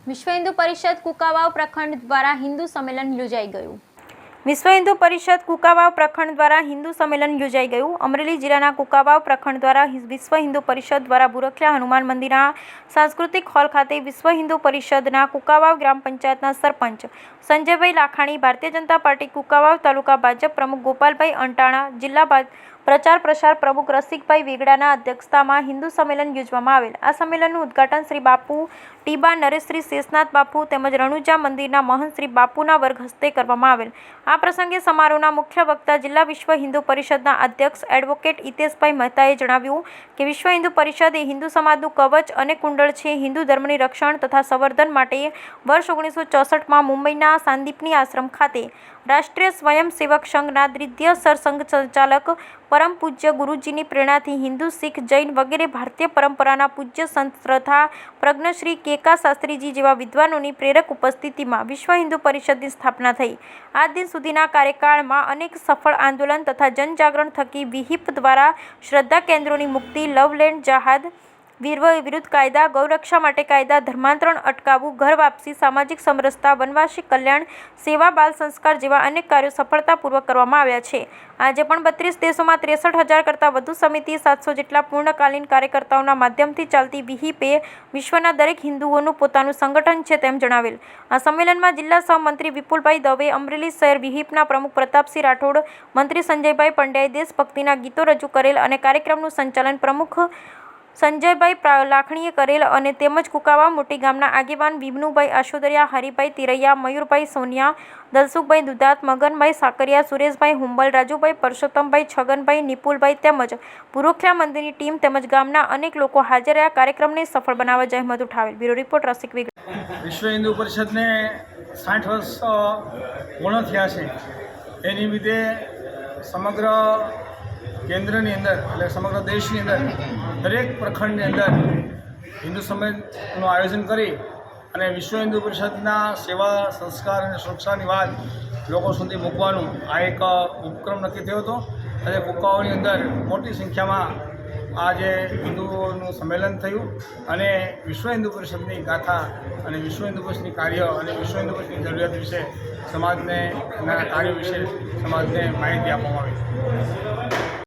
વિશ્વ હિન્દુ પરિષદ કુકાવાવ પ્રખંડ દ્વારા હિન્દુ સંમેલન યોજાઈ ગયું. વિશ્વ હિન્દુ પરિષદ કુકાવાવ પ્રખંડ દ્વારા હિન્દુ સંમેલન યોજાઈ ગયું. અમરેલી જિલ્લાના કુકાવાવ પ્રખંડ દ્વારા વિશ્વ હિન્દુ પરિષદ દ્વારા બુરખલા હનુમાન મંદિરના સાંસ્કૃતિક હોલ ખાતે વિશ્વ હિન્દુ પરિષદના કુકાવાવ ગ્રામ પંચાયતના સરપંચ સંજયભાઈ લાખાણી, ભારતીય જનતા પાર્ટી કુકાવાવ તાલુકા ભાજપ પ્રમુખ ગોપાલભાઈ અંટાણા, જિલ્લા પ્રચાર પ્રસાર પ્રમુખ રસિકભાઈ વેગડાના અધ્યક્ષતામાં હિન્દુ સંમેલન યોજવામાં આવેલ. આ સંમેલનનું ઉદ્ઘાટન શ્રી બાપુ ટીબા નરેશ શ્રી શેષનાથ બાપુ તેમજ રણુજા મંદિરના મહંત શ્રી બાપુના વર્ગ હસ્તે કરવામાં આવેલ. આ પ્રસંગે સમારોહના મુખ્ય વક્તા જિલ્લા વિશ્વ હિન્દુ પરિષદના અધ્યક્ષ એડવોકેટ હિતેશભાઈ મહેતાએ જણાવ્યું કે વિશ્વ હિન્દુ પરિષદ એ હિન્દુ સમાજનું કવચ અને કુંડળ છે. હિન્દુ ધર્મની રક્ષણ તથા સંવર્ધન માટે વર્ષ 1964માં મુંબઈના સાંદીપની આશ્રમ ખાતે રાષ્ટ્રીય સ્વયંસેવક સંઘના દ્વિતીય સરસંઘ સંચાલક પરમ પૂજ્ય ગુરુજીની પ્રેરણાથી હિન્દુ, શીખ, જૈન વગેરે ભારતીય પરંપરાના પૂજ્ય સંત તથા પ્રજ્ઞશ્રી કેકા શાસ્ત્રીજી જેવા વિદ્વાનોની પ્રેરક ઉપસ્થિતિમાં વિશ્વ હિન્દુ પરિષદની સ્થાપના થઈ. આજ દિન સુધીના કાર્યકાળમાં અનેક સફળ આંદોલન તથા જનજાગરણ થકી વિહિપ દ્વારા શ્રદ્ધા કેન્દ્રોની મુક્તિ, લવ લેન્ડ જહાદ વિરુદ્ધ કાયદા, ગૌરક્ષા માટે કાયદા, ધર્માંતરણ અટકાવવું, ઘર વાપસી, સામાજિક સમરસતા, વનવાસી કલ્યાણ, સેવા, બાલ સંસ્કાર જેવા અનેક કાર્યો સફળતાપૂર્વક કરવામાં આવ્યા છે. આજે પણ 32 દેશોમાં 63,000 કરતાં વધુ સમિતિ, 700 જેટલા પૂર્ણકાલીન કાર્યકર્તાઓના માધ્યમથી ચાલતી વિહિપ એ વિશ્વના દરેક હિન્દુઓનું પોતાનું સંગઠન છે તેમ જણાવેલ. આ સંમેલનમાં જિલ્લા સહમંત્રી વિપુલભાઈ દવે, અમરેલી શહેર વિહિપના પ્રમુખ પ્રતાપસિંહ રાઠોડ, મંત્રી સંજયભાઈ પંડ્યાએ દેશભક્તિના ગીતો રજૂ કરેલ અને કાર્યક્રમનું સંચાલન પ્રમુખ સંજયભાઈ લાખણીએ કરેલ અને તેમજ કુકાવાવ મોટી ગામના આગેવાન વિમનુભાઈ આશોદરિયા, હરિભાઈ તિરૈયા, મયુરભાઈ સોનિયા, દલસુખભાઈ દુધાત, મગનભાઈ સાકરિયા, સુરેશભાઈ હુંબલ, રાજુભાઈ પરસોત્તમભાઈ, છગનભાઈ, નિપુલભાઈ તેમજ બુરખલા મંદિરની ટીમ તેમજ ગામના અનેક લોકો હાજર રહ્યા. કાર્યક્રમને સફળ બનાવવા જહેમત ઉઠાવેલ. બ્યુરો રિપોર્ટ રસિક વેગડા. વિશ્વ હિન્દુ પરિષદને 60 વર્ષ પૂર્ણ થયા છે. એ નિમિત્તે સમગ્ર કેન્દ્રની અંદર એટલે સમગ્ર દેશની અંદર દરેક પ્રખંડની અંદર હિન્દુ સંમેલનનું આયોજન કરી અને વિશ્વ હિન્દુ પરિષદના સેવા, સંસ્કાર અને સુરક્ષાની વાત લોકો સુધી મૂકવાનું આ એક ઉપક્રમ નક્કી થયો હતો. અને કુકાવાવની અંદર મોટી સંખ્યામાં આજે હિન્દુઓનું સંમેલન થયું અને વિશ્વ હિન્દુ પરિષદની ગાથા અને વિશ્વ હિન્દુ પરિષદની કાર્ય અને વિશ્વ હિન્દુ પરિષદની જરૂરિયાત વિશે સમાજને એના કાર્યો વિશે સમાજને માહિતી આપવામાં આવી.